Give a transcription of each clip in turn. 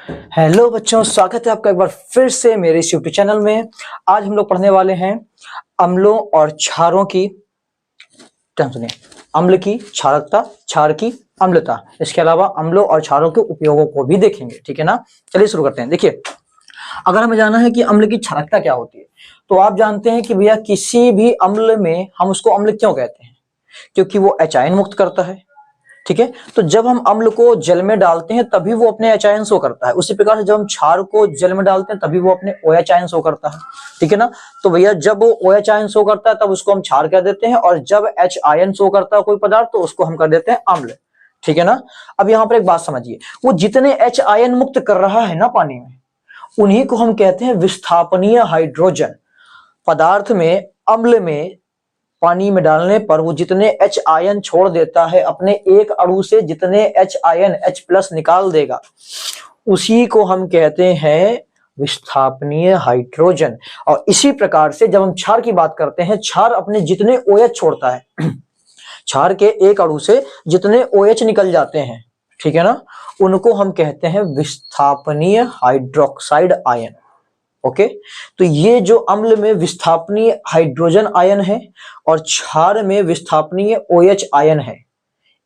Hello बच्चों, स्वागत है आपका एक बार फिर से मेरे इस यूट्यूब चैनल में। आज हम लोग पढ़ने वाले हैं अम्लों और क्षारों की टर्म। सुनिए, अम्ल की क्षारकता, क्षार की अम्लता, इसके अलावा अम्लों और क्षारों के उपयोगों को भी देखेंगे। ठीक है ना। चलिए शुरू करते हैं। देखिए, अगर हमें जानना है कि अम्ल की क्षारकता क्या होती है, तो आप जानते हैं कि भैया किसी भी अम्ल में हम उसको अम्ल क्यों कहते हैं? क्योंकि वो एच आयन मुक्त करता है। ठीक है, तो जब हम अम्ल को जल में डालते हैं तभी वो अपने एच आयन शो करता है। उसी प्रकार से जब हम क्षार को जल में डालते हैं तभी वो अपने ओ एच आयन शो करता है। ठीक है ना। तो भैया जब वो ओ एच आयन शो करता है तब उसको हम क्षार कह देते हैं, और जब एच आयन शो करता है कोई पदार्थ तो उसको हम कर देते हैं अम्ल। ठीक है ना। अब यहाँ पर एक बात समझिए, वो जितने एच आयन मुक्त कर रहा है ना पानी में, उन्हीं को हम कहते हैं विस्थापनीय हाइड्रोजन। पदार्थ में, अम्ल में पानी में डालने पर वो जितने एच आयन छोड़ देता है, अपने एक अणु से जितने एच आयन H प्लस निकाल देगा, उसी को हम कहते हैं विस्थापनीय हाइड्रोजन। और इसी प्रकार से जब हम क्षार की बात करते हैं, क्षार अपने जितने OH छोड़ता है, क्षार के एक अणु से जितने OH निकल जाते हैं, ठीक है ना, उनको हम कहते हैं विस्थापनीय हाइड्रोक्साइड आयन। ओके, तो ये जो अम्ल में विस्थापनीय हाइड्रोजन आयन है और क्षार में विस्थापनीय OH आयन है,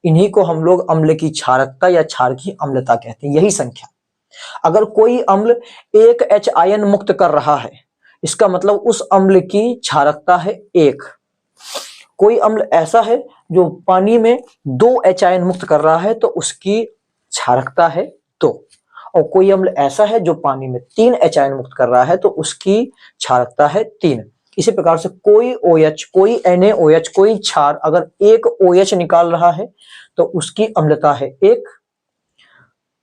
इन्हीं को हम लोग अम्ल की क्षारकता या क्षार की अम्लता कहते हैं। यही संख्या, अगर कोई अम्ल एक H आयन मुक्त कर रहा है, इसका मतलब उस अम्ल की क्षारकता है एक। कोई अम्ल ऐसा है जो पानी में 2 H आयन मुक्त कर रहा है तो उसकी क्षारकता है 2। और कोई अम्ल ऐसा है जो पानी में 3 H आयन मुक्त कर रहा है तो उसकी क्षारकता है 3। इसी प्रकार से कोई OH, कोई NaOH, कोई क्षार अगर एक OH निकाल रहा है तो उसकी अम्लता है 1।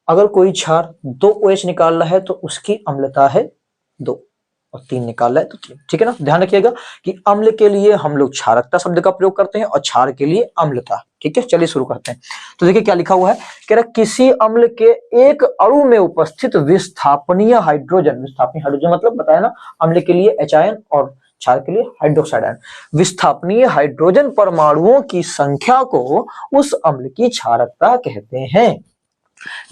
अगर कोई क्षार 2 OH निकाल रहा है तो उसकी अम्लता है 2, और 3 निकाल रहा है तो 3। ठीक है ना। ध्यान रखिएगा कि अम्ल के लिए हम लोग क्षारकता शब्द का प्रयोग करते हैं और क्षार के लिए अम्लता। ठीक है, चलिए शुरू करते हैं। तो देखिए क्या लिखा हुआ है, कह रहा किसी अम्ल के एक अणु में उपस्थित विस्थापनीय हाइड्रोजन। विस्थापनीय हाइड्रोजन मतलब बताया ना, अम्ल के लिए एच आयन और क्षार के लिए हाइड्रोक्साइड आयन। विस्थापनीय हाइड्रोजन परमाणुओं की संख्या को उस अम्ल की क्षारकता कहते हैं।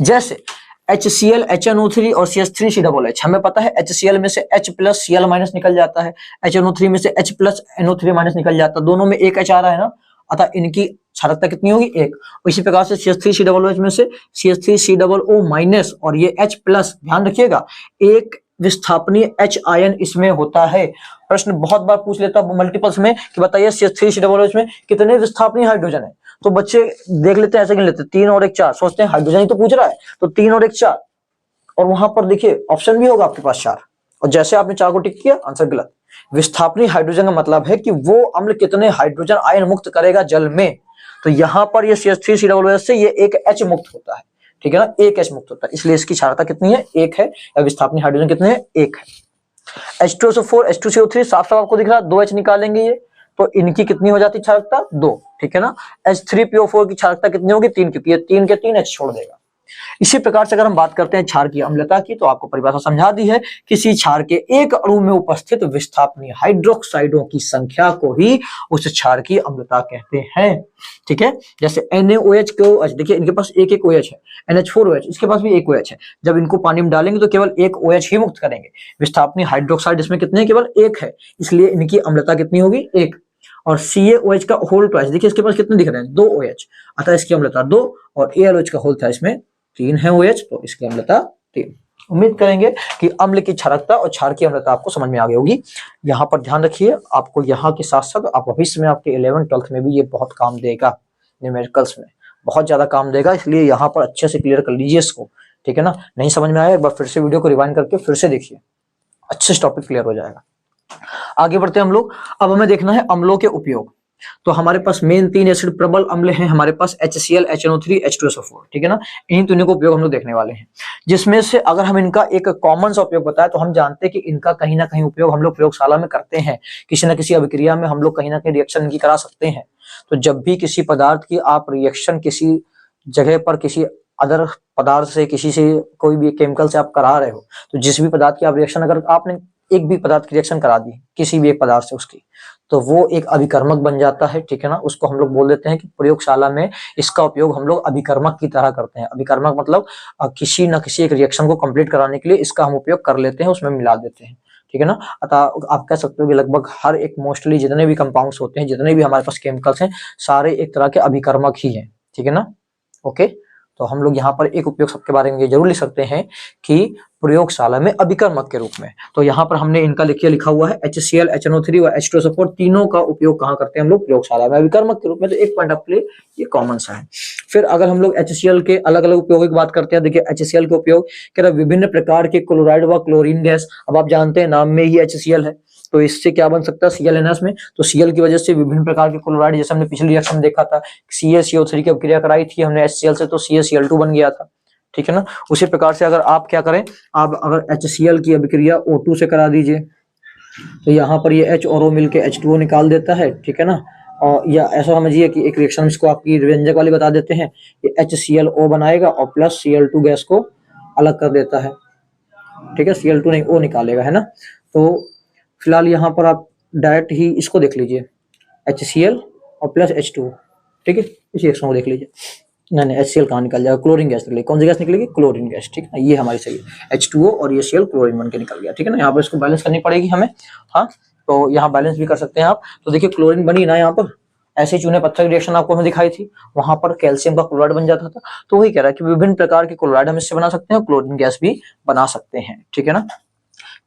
जैसे HCl, HNO3 और CH3COOH। हमें पता है HCl में से H प्लस Cl माइनस निकल जाता है, HNO3 में से H प्लस NO3 माइनस निकल जाता है, दोनों में एक H आ रहा है ना, अतः इनकी क्षारकता कितनी होगी? 1। इसी प्रकार से CH3COOH में से CH3COO माइनस और ये H प्लस, ध्यान रखिएगा, एक विस्थापनीय H आयन इसमें होता है। प्रश्न बहुत बार पूछ लेता मल्टीपल्स में कि बताइए CH3COOH में कितने विस्थापनीय हाइड्रोजन है, तो बच्चे देख लेते हैं, ऐसे गिन लेते हैं 3 और 1 4, सोचते हैं हाइड्रोजन ही तो पूछ रहा है तो 3 और 1 4, और वहां पर देखिए ऑप्शन भी होगा आपके पास 4, और जैसे आपने 4 को टिक किया, आंसर गलत। विस्थापनीय हाइड्रोजन का मतलब है कि वो अम्ल कितने हाइड्रोजन आयन मुक्त करेगा जल में। तो यहां पर ये CH3COOH से ये एक H मुक्त होता है। ठीक है ना, एक H मुक्त होता है, इसलिए इसकी क्षारकता कितनी है? 1 है। या विस्थापनीय हाइड्रोजन कितने हैं? 1 है। H2SO4, H2CO3 साफ साफ आपको दिख रहा है, 2 H निकालेंगे ये तो इनकी कितनी हो जाती है क्षारकता? 2। ठीक है ना। H3PO4 की क्षारकता कितनी होगी? 3, क्योंकि ये 3 के 3 H छोड़ देगा। इसी प्रकार से अगर हम बात करते हैं क्षार की अम्लता की, तो आपको परिभाषा समझा दी है, किसी क्षार के एक अणु में उपस्थित विस्थापनीय हाइड्रोक्साइडों की संख्या को ही उस क्षार की अम्लता कहते हैं। ठीक है, जैसे NaOH को, देखिए इनके पास एक एक OH है, NH4OH, इसके पास भी एक OH है। जब इनको पानी में डालेंगे तो केवल एक OH ही मुक्त करेंगे। विस्थापनीय हाइड्रोक्साइड इसमें कितने हैं? केवल एक है, इसलिए इनकी अम्लता कितनी होगी? 1। और CaOH का होल ट्वाइस, देखिए इसके पास कितने दिख रहे हैं? 2 OH, अतः इसकी अम्लता 2, और AlOH का होल ट्वाइस में 3 है OH, तो इसकी अम्लता 3। उम्मीद करेंगे कि अम्ल की क्षारकता और क्षार की अम्लता आपको समझ में आ गई होगी। यहाँ पर ध्यान रखिए, आपको यहाँ के साथ साथ आप भविष्य में आपके 11th 12th में भी ये बहुत काम देगा, न्यूमेरिकल्स में बहुत ज्यादा काम देगा, इसलिए यहाँ पर अच्छे से क्लियर कर लीजिए इसको। ठीक है ना। नहीं समझ में आया, एक बार फिर से वीडियो को रिवाइंड करके फिर से देखिए, अच्छे से टॉपिक क्लियर हो जाएगा। आगे बढ़ते हैं हम लोग। अब हमें देखना है अम्लों के उपयोग। तो हमारे पास मेन 3 एसिड प्रबल अम्ल हैं हमारे पास, HCl, HNO3, H2SO4। ठीक है ना। इन्हीं तीनों को उपयोग हम लोग देखने वाले हैं, जिसमें से अगर हम इनका एक कॉमन सा उपयोग बताएं तो हम जानते हैं कि इनका कहीं ना कहीं उपयोग हम लोग प्रयोगशाला में करते हैं। किसी ना किसी अभिक्रिया में हम लोग कहीं ना कहीं रिएक्शन इनकी करा सकते हैं। तो जब भी किसी पदार्थ की आप रिएक्शन किसी जगह पर किसी अदर पदार्थ से, किसी से, कोई भी केमिकल से आप करा रहे हो, तो जिस भी पदार्थ की आप रिएक्शन, अगर आपने एक भी पदार्थ की रिएक्शन करा दी किसी भी एक पदार्थ से उसकी, तो वो एक अभिकर्मक बन जाता है, ठीक है ना। उसको हम लोग बोल देते हैं कि प्रयोगशाला में इसका उपयोग हम लोग अभिकर्मक की तरह करते हैं। अभिकर्मक मतलब किसी न किसी एक रिएक्शन को कंप्लीट कराने के लिए इसका हम उपयोग कर लेते हैं, उसमें मिला देते हैं, ठीक है ना। अतः आप कह सकते हो कि लगभग हर एक मोस्टली जितने भी कंपाउंड्स होते हैं, जितने भी हमारे पास केमिकल्स हैं, सारे एक तरह के अभिकर्मक ही हैं, ठीक है ना। ओके, तो हम लोग यहाँ पर एक उपयोग सबके बारे में ये जरूर लिख सकते हैं कि प्रयोगशाला में अभिकर्मक के रूप में। तो यहाँ पर हमने इनका लिखा हुआ है HCl, HNO3 और H2SO4 तीनों का उपयोग कहाँ करते हैं हम लोग? प्रयोगशाला में अभिकर्मक के रूप में। तो एक पॉइंट आपके लिए ये कॉमन सा है। फिर अगर हम लोग HCl के अलग अलग उपयोगों की बात करते हैं, देखिए HCl के उपयोग कह रहा विभिन्न प्रकार के क्लोराइड व क्लोरीन गैस। अब आप जानते हैं नाम में ही HCl है, तो इससे क्या बन सकता है? ClNS में। तो Cl की वजह से विभिन्न प्रकार के क्लोराइड, जैसे हमने पिछली रिएक्शन में देखा था CaCO3 की अभिक्रिया कराई थी हमने HCl से, तो CaCl2 बन गया था, ठीक है ना। उसी प्रकार से अगर आप क्या करें, आप अगर HCl की अभिक्रिया O2 से करा दीजिए, तो यहाँ पर ये H और O मिलके H2O निकाल देता है, ठीक है ना। और या ऐसा समझिए कि एक रिएक्शन इसको आपकी व्यंजक वाली बता देते हैं, ये HClO बनाएगा और प्लस Cl2 गैस को अलग कर देता है, ठीक है। Cl2 नहीं, O निकालेगा, है ना। तो फिलहाल यहाँ पर आप डायरेक्ट ही इसको देख लीजिए, HCl और प्लस H2O, ठीक है। इस रिएक्शन को देख लीजिए, नहीं HCl कहाँ निकल जाएगा? क्लोरीन गैस निकलेगी। कौन सी गैस निकलेगी? क्लोरीन गैस, ठीक है। ये हमारी सही है, H2O और ये Cl क्लोरीन बन के निकल गया, ठीक है ना। यहाँ पर इसको बैलेंस करनी पड़ेगी हमें, हाँ। तो यहाँ बैलेंस भी कर सकते हैं आप। तो देखिए क्लोरीन बनी ना यहाँ पर, ऐसे चूने पत्थर की रिएक्शन आपको हमें दिखाई थी, वहां पर कैल्शियम का क्लोराइड बन जाता था। तो वही कह रहा है कि विभिन्न प्रकार के क्लोराइड हम इससे बना सकते हैं, क्लोरीन गैस भी बना सकते हैं, ठीक है ना।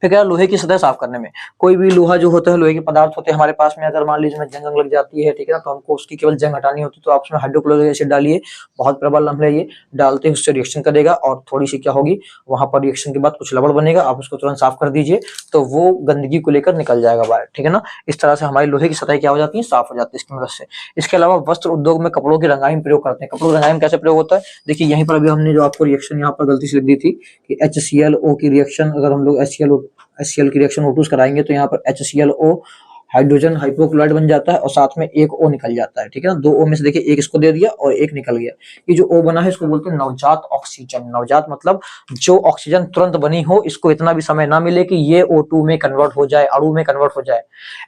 फिर क्या, लोहे की सतह साफ करने में, कोई भी लोहा जो होता है, लोहे के पदार्थ होते हैं हमारे पास में, अगर मान लीजिए जंग लग जाती है, ठीक है ना, तो हमको उसकी केवल जंग हटानी होती है, तो आप उसमें हाइड्रोक्लोरिक एसिड डालिए, बहुत प्रबल अम्ल है ये, डालते ही उससे रिएक्शन करेगा और थोड़ी सी क्या होगी, वहां पर रिएक्शन के बाद कुछ लवण बनेगा, आप उसको तुरंत साफ कर दीजिए, तो वो गंदगी को लेकर निकल जाएगा बाहर, ठीक है ना। इस तरह से हमारी लोहे की सतह क्या हो जाती है? साफ हो जाती है इसकी मदद से। इसके अलावा वस्त्र उद्योग में कपड़ों की रंगाई में प्रयोग करते हैं। कपड़ों की रंगाई में कैसे प्रयोग होता है? देखिए यहीं पर अभी हमने जो आपको रिएक्शन यहाँ पर गलती से लिख दी थी कि HClO की रिएक्शन, अगर हम लोग HCl की रिएक्शन O2 कराएंगे तो यहाँ पर HClO हाइड्रोजन हाइपोक्लोराइड बन जाता है और साथ में एक O निकल जाता है, ठीक है ना। दो O में से देखिए एक इसको दे दिया और एक निकल गया। ये जो O बना है इसको बोलते हैं नवजात ऑक्सीजन। नवजात मतलब जो ऑक्सीजन तुरंत बनी हो, इसको इतना भी समय ना मिले कि ये O2 में कन्वर्ट हो जाए, अणु में कन्वर्ट हो जाए,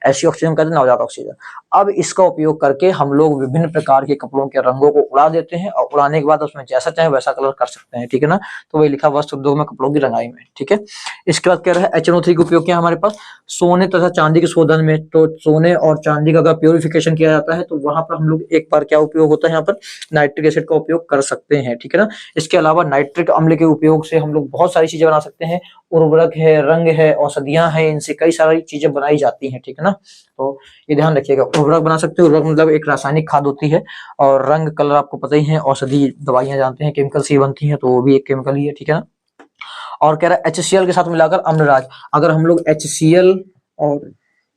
ऐसी ऑक्सीजन कहते हैं नवजात ऑक्सीजन। अब इसका उपयोग करके हम लोग विभिन्न प्रकार के कपड़ों के रंगों को उड़ा देते हैं और उड़ाने के बाद उसमें जैसा चाहे वैसा कलर कर सकते हैं, ठीक है ना। तो वही लिखा वस्त्र उद्योग में कपड़ों की रंगाई में, ठीक है। इसके बाद क्या रहा है, HNO3 का उपयोग क्या हमारे पास? सोने तथा चांदी के शोधन में। तो सोने और चांदी का अगर प्योरिफिकेशन किया जाता है तो वहां पर हम लोग एक बार क्या उपयोग होता है, यहाँ पर नाइट्रिक एसिड का उपयोग कर सकते हैं, ठीक है ना। इसके अलावा नाइट्रिक अम्ल के उपयोग से हम लोग बहुत सारी चीजें बना सकते हैं, उर्वरक है, रंग है, औषधियां हैं, इनसे कई सारी चीजें बनाई जाती हैं, ठीक है ना। तो ये ध्यान रखिएगा, उर्वरक बना सकते हैं। उर्वरक मतलब एक रासायनिक खाद होती है, और रंग कलर आपको पता ही है, औषधि दवाइयां जानते हैं केमिकल से बनती हैं, तो वो भी एक केमिकल ही है, ठीक है ना। और कह रहा है HCl के साथ मिलाकर अम्लराज। अगर हम लोग HCl और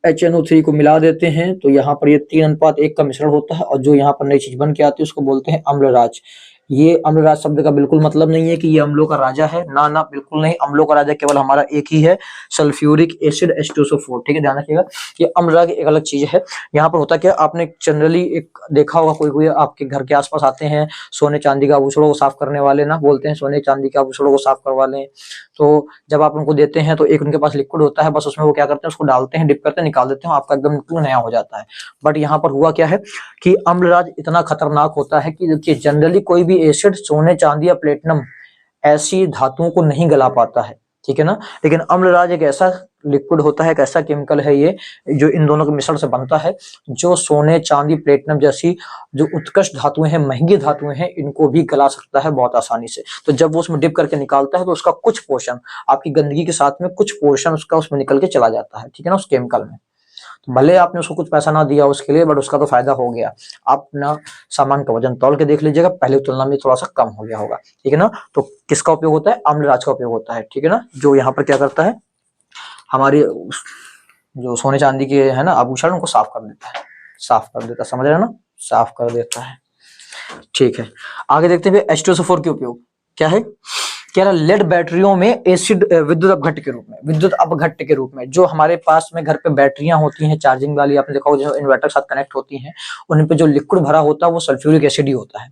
HNO3 को मिला देते हैं तो यहाँ पर ये 3:1 का मिश्रण होता है, और जो यहाँ पर नई चीज बन के आती है उसको बोलते हैं अम्लराज। ये अम्लराज शब्द का बिल्कुल मतलब नहीं है कि ये अम्लों का राजा है, ना ना, बिल्कुल नहीं। अम्लों का राजा केवल हमारा एक ही है, सल्फ्यूरिक एसिड H2SO4, ठीक है, ध्यान रखिएगा। ये अम्लराज एक अलग चीज है। यहाँ पर होता क्या, आपने जनरली एक देखा होगा, कोई कोई आपके घर के आसपास आते हैं सोने चांदी का आभूषणों को साफ करने वाले, ना बोलते हैं सोने चांदी के आभूषणों को साफ करवा लें। तो जब आप उनको देते हैं तो एक उनके पास लिक्विड होता है, बस उसमें वो क्या करते हैं, उसको डालते हैं, डिप करते हैं, निकाल देते हैं, आपका एकदम बिल्कुल नया हो जाता है। बट यहाँ पर हुआ क्या है कि अम्लराज इतना खतरनाक होता है कि देखिए जनरली कोई भी एसिड सोने चांदी या प्लेटिनम ऐसी धातुओं को नहीं गला पाता है, ठीक है ना। लेकिन अम्लराज एक ऐसा लिक्विड होता है, एक ऐसा केमिकल है ये, जो इन दोनों के मिश्रण से बनता है, जो सोने चांदी प्लेटिनम जैसी जो उत्कृष्ट धातुएं हैं, महंगी धातुएं हैं, इनको भी गला सकता है बहुत आसानी से। तो जब वो उसमें डिप करके निकालता है तो उसका कुछ पोर्शन, आपकी गंदगी के साथ में कुछ पोर्शन उसका उसमें निकल के चला जाता है, ठीक है ना, उस केमिकल में। तो भले आपने उसको कुछ पैसा ना दिया उसके लिए, बट उसका तो फायदा हो गया। आप ना सामान का वजन तौल के देख लीजिएगा, पहले की तुलना में थोड़ा सा कम हो गया होगा, ठीक है ना। तो किसका उपयोग होता है? अम्लराज का उपयोग होता है, ठीक है ना। जो यहाँ पर क्या करता है, हमारी जो सोने चांदी के है ना आभूषण, उनको साफ कर देता है, साफ कर देता है, समझ रहे हैं ना, साफ कर देता है, ठीक है। आगे देखते हैं H2SO4 के उपयोग क्या है। कह रहा लेड बैटरियों में एसिड विद्युत अपघट्ट के रूप में, विद्युत अपघट्ट के रूप में, जो हमारे पास में घर पे बैटरियां होती हैं चार्जिंग वाली, आपने देखा होगा जो इन्वर्टर के साथ कनेक्ट होती हैं, उन पे जो लिक्विड भरा होता है वो सल्फ्यूरिक एसिड ही होता है,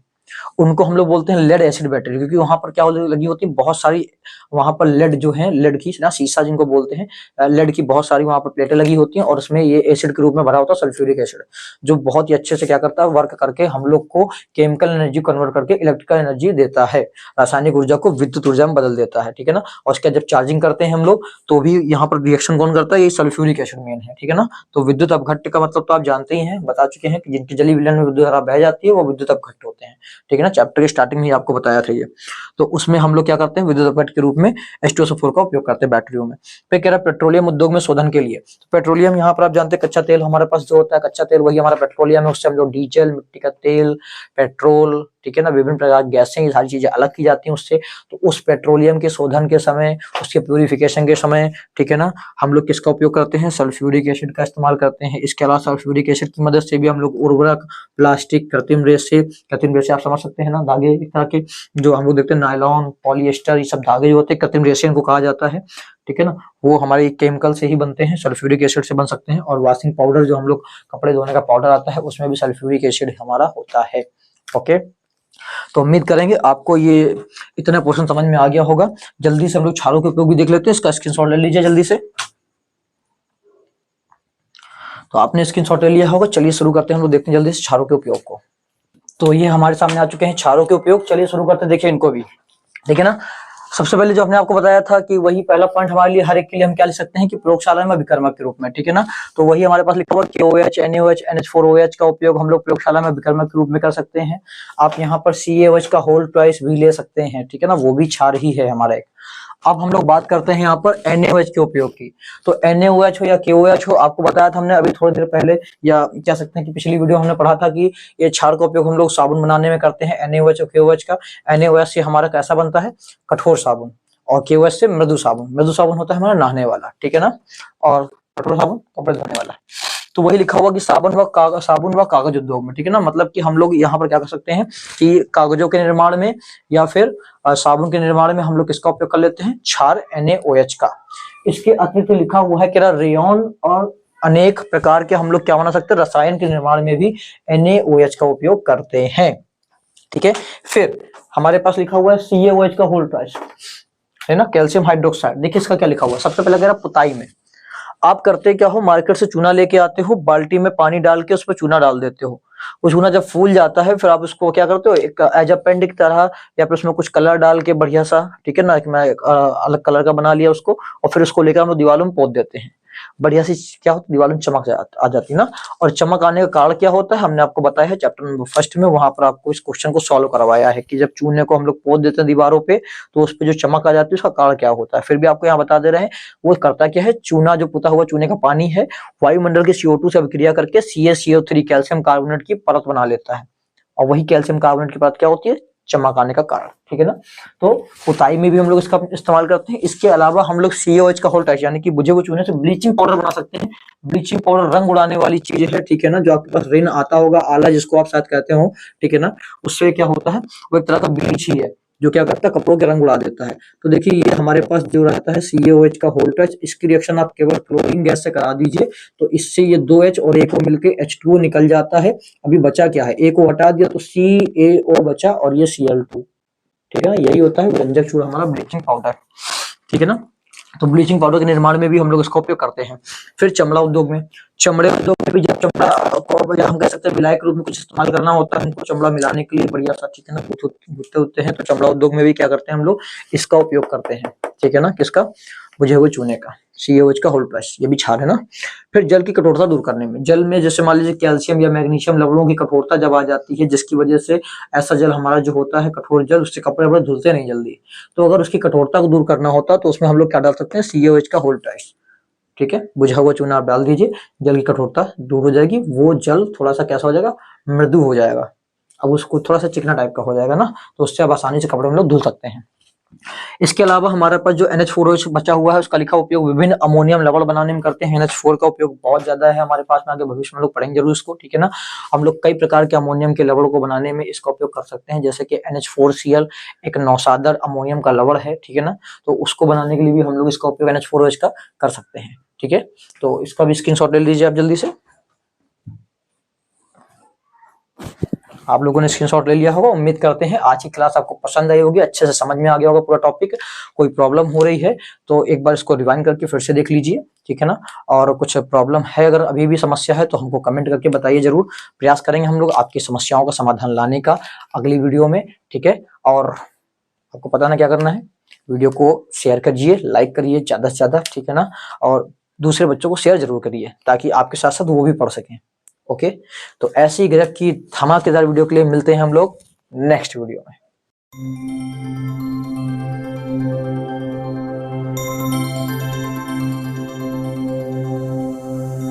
उनको हम लोग बोलते हैं लेड एसिड बैटरी, क्योंकि वहां पर क्या लगी होती है, बहुत सारी वहां पर लेड जो है, लेड की ना शीशा जिनको बोलते हैं, लेड की बहुत सारी वहां पर प्लेटें लगी होती हैं, और उसमें ये एसिड के रूप में भरा होता है सल्फ्यूरिक एसिड, जो बहुत ही अच्छे से क्या करता है, वर्क करके हम लोग को केमिकल एनर्जी कन्वर्ट करके इलेक्ट्रिकल एनर्जी देता है, रासायनिक ऊर्जा को विद्युत ऊर्जा में बदल देता है, ठीक है ना। और उसके जब चार्जिंग करते हैं हम लोग, तो भी यहाँ पर रिएक्शन कौन करता है, ये सल्फ्यूरिक एसिड मेन है, ठीक है ना। तो विद्युत अपघट्ट का मतलब तो आप जानते ही हैं, बता चुके हैं कि जिनकी जली विलयन में विद्युत धारा बह जाती है वो विद्युत अपघट्ट होते हैं, ठीक है ना। चैप्टर की स्टार्टिंग में ही आपको बताया था ये। तो उसमें हम लोग क्या करते हैं, विद्युत अपघट्ट के रूप में H2SO4 का उपयोग करते हैं बैटरियों में। फिर कह रहा है पेट्रोलियम उद्योग में शोधन के लिए, तो पेट्रोलियम यहाँ पर आप जानते हैं कच्चा तेल हमारे पास जो होता है, कच्चा तेल वही हमारा पेट्रोलियम है, उससे हम लोग डीजल, मिट्टी का तेल, पेट्रोल, ठीक है ना, विभिन्न प्रकार की गैसें, ये सारी चीजें अलग की जाती हैं उससे। तो उस पेट्रोलियम के शोधन के समय, उसके प्यूरिफिकेशन के समय, ठीक है ना, हम लोग किसका उपयोग करते हैं, सल्फ्यूरिक एसिड का इस्तेमाल करते हैं। इसके अलावा सल्फ्यूरिक एसिड की मदद से भी हम लोग उर्वरक, प्लास्टिक, कृत्रिम रेशे आप समझ सकते हैं ना, धागे एक तरह के जो हम लोग देखते हैं, नायलॉन, पॉलिएस्टर, ये सब धागे जो होते हैं कृत्रिम रेशे इनको कहा जाता है, ठीक है ना, वो हमारे केमिकल से ही बनते हैं, सल्फ्यूरिक एसिड से बन सकते हैं। और वॉशिंग पाउडर जो हम लोग कपड़े धोने का पाउडर आता है, उसमें भी सल्फ्यूरिक एसिड हमारा होता है। ओके, तो उम्मीद करेंगे आपको ये इतना पोर्शन समझ में आ गया होगा। जल्दी से हम लोग क्षारों के उपयोग भी देख लेते हैं, इसका स्क्रीनशॉट ले लीजिए जल्दी से। तो आपने स्क्रीनशॉट ले लिया होगा, चलिए शुरू करते हैं, हम लोग देखते हैं जल्दी से क्षारों के उपयोग को। तो ये हमारे सामने आ चुके हैं क्षारों के उपयोग, चलिए शुरू करते हैं, देखिए इनको भी, ठीक है ना। सबसे पहले जो हमने आपको बताया था कि वही पहला पॉइंट हमारे लिए हर एक के लिए हम क्या लिख सकते हैं कि प्रयोगशाला में विकर्मक के रूप में, ठीक है ना। तो वही हमारे पास लिखा हुआ KOH, NaOH, NH4OH का उपयोग हम लोग प्रयोगशाला में विकर्मक के रूप में कर सकते हैं। आप यहाँ पर CaOH का होल ट्वाइस भी ले सकते हैं, ठीक है ना, वो भी क्षार ही है हमारा एक। अब हम लोग बात करते हैं यहाँ पर NaOH के उपयोग की। तो NaOH हो या KOH हो, आपको बताया था हमने अभी थोड़ी देर पहले, या कह सकते हैं कि पिछली वीडियो हमने पढ़ा था कि ये क्षार का उपयोग हम लोग साबुन बनाने में करते हैं, NaOH और KOH का। NaOH से हमारा कैसा बनता है, कठोर साबुन, और KOH से मृदु साबुन। मृदु साबुन होता है हमारा नहाने वाला, ठीक है ना, और कठोर साबुन कपड़े धोने वाला। तो वही लिखा हुआ कि साबुन व कागज उद्योग में, ठीक है ना, मतलब कि हम लोग यहाँ पर क्या कर सकते हैं कि कागजों के निर्माण में या फिर साबुन के निर्माण में हम लोग किसका उपयोग कर लेते हैं, क्षार NaOH का। इसके अतिरिक्त लिखा हुआ है कि रेयन और अनेक प्रकार के हम लोग क्या बना सकते हैं, रसायन के निर्माण में भी NaOH का उपयोग करते हैं, ठीक है। फिर हमारे पास लिखा हुआ है CaOH का होल ट्वाइस, है ना, कैल्शियम हाइड्रोक्साइड। देखिए इसका क्या लिखा हुआ है, सबसे पहले अगर पुताई में आप करते क्या हो, मार्केट से चूना लेके आते हो, बाल्टी में पानी डाल के उस पर चूना डाल देते हो। वो चूना जब फूल जाता है, फिर आप उसको क्या करते हो, एक एज अ पेंट की तरह, या फिर उसमें कुछ कलर डाल के बढ़िया सा, ठीक है ना, कि मैं अलग कलर का बना लिया उसको, और फिर उसको लेकर हम दीवारों में पोत देते हैं। बढ़िया सी क्या होता है, दीवार में चमक आ जाती है ना। और चमक आने का कारण क्या होता है, हमने आपको बताया है चैप्टर नंबर 1 में, वहां पर आपको इस क्वेश्चन को सॉल्व करवाया है कि जब चूने को हम लोग पोत देते हैं दीवारों पे, तो उस पे जो चमक आ जाती है उसका कारण क्या होता है। फिर भी आपको यहाँ बता दे रहे हैं, वो करता क्या है, चूना जो पुता हुआ चूने का पानी है, वायुमंडल के CO2 से अभिक्रिया करके CaCO3 कैल्शियम कार्बोनेट की परत बना लेता है, और वही कैल्शियम कार्बोनेट की परत क्या होती है, चमक आने का कारण, ठीक है ना। तो पुताई में भी हम लोग इसका इस्तेमाल करते हैं। इसके अलावा हम लोग CaOH का होल ट्वाइस यानी कि बुझे हुए चूने से ब्लीचिंग पाउडर बना सकते हैं। ब्लीचिंग पाउडर रंग उड़ाने वाली चीज है, ठीक है ना, जो आपके पास रिन आता होगा, आला जिसको आप शायद कहते हो, ठीक है ना, उससे क्या होता है, वो एक तरह का ब्लीच ही है जो क्या करता है, कपड़ों के रंग उड़ा देता है। तो देखिए ये हमारे पास जो रहता है CaOH का होल ट्वाइस, इसकी रिएक्शन आप केवल क्लोरीन गैस से करा दीजिए, तो इससे ये 2H और A को मिलकर H2O निकल जाता है। अभी बचा क्या है, A को हटा दिया तो CaO बचा, और ये Cl2, ठीक है ना, यही होता है व्यंजक चूर्ण हमारा ब्लीचिंग पाउडर, ठीक है ना। तो ब्लीचिंग पाउडर के निर्माण में भी हम लोग इसका उपयोग करते हैं। फिर चमड़ा उद्योग में, चमड़े उद्योग में भी जब चमड़ा को हम कह सकते हैं विलायक के रूप में कुछ इस्तेमाल करना होता है, उनको चमड़ा मिलाने के लिए बढ़िया सा, ठीक है ना, गुत्ते होते हैं, तो चमड़ा उद्योग में भी क्या करते हैं हम लोग, इसका उपयोग करते हैं, ठीक है ना, किसका, बुझे हुए चूने का, CaOH का होल ट्वाइस, ये भी क्षार है ना। फिर जल की कठोरता दूर करने में, जल में जैसे मान लीजिए कैल्शियम या मैग्नीशियम लवणों की कठोरता जब आ जाती है, जिसकी वजह से ऐसा जल हमारा जो होता है कठोर जल, उससे कपड़े वपड़े धुलते नहीं जल्दी, तो अगर उसकी कठोरता को दूर करना होता तो उसमें हम लोग क्या डाल सकते हैं, CaOH का होल ट्वाइस, ठीक है, बुझा हुआ चूना आप डाल दीजिए, जल की कठोरता दूर हो जाएगी, वो जल थोड़ा सा कैसा हो जाएगा, मृदु हो जाएगा, अब उसको थोड़ा सा चिकना टाइप का हो जाएगा ना, तो उससे आप आसानी से कपड़े में लोग धुल सकते हैं। इसके अलावा हमारे पास जो NH4OH बचा हुआ है, उसका लिखा उपयोग विभिन्न अमोनियम लवण बनाने में करते हैं। NH4 का उपयोग बहुत ज्यादा है हमारे पास में, आगे भविष्य में लोग पढ़ेंगे जरूर इसको, ठीक है ना। हम लोग कई प्रकार के अमोनियम के लवण को बनाने में इसका उपयोग कर सकते हैं, जैसे कि NH4Cl एक नौसादर अमोनियम का लवण है, ठीक है ना, तो उसको बनाने के लिए भी हम लोग इसका उपयोग NH4OH का कर सकते हैं, ठीक है। तो इसका भी स्क्रीनशॉट ले लीजिए आप जल्दी से। आप लोगों ने स्क्रीनशॉट ले लिया होगा। उम्मीद करते हैं आज की क्लास आपको पसंद आई होगी, अच्छे से समझ में आ गया होगा पूरा टॉपिक। कोई प्रॉब्लम हो रही है तो एक बार इसको रिवाइंड करके फिर से देख लीजिए, ठीक है ना। और कुछ प्रॉब्लम है, अगर अभी भी समस्या है तो हमको कमेंट करके बताइए जरूर। प्रयास करेंगे हम लोग आपकी समस्याओं का समाधान लाने का अगली वीडियो में, ठीक है। और आपको पता ना क्या करना है, वीडियो को शेयर करिए, लाइक करिए ज्यादा से ज्यादा, ठीक है ना। और दूसरे बच्चों को शेयर जरूर करिए ताकि आपके साथ साथ वो भी पढ़ सकें। ओके, तो ऐसी गजब की धमाकेदार वीडियो के लिए मिलते हैं हम लोग नेक्स्ट वीडियो में।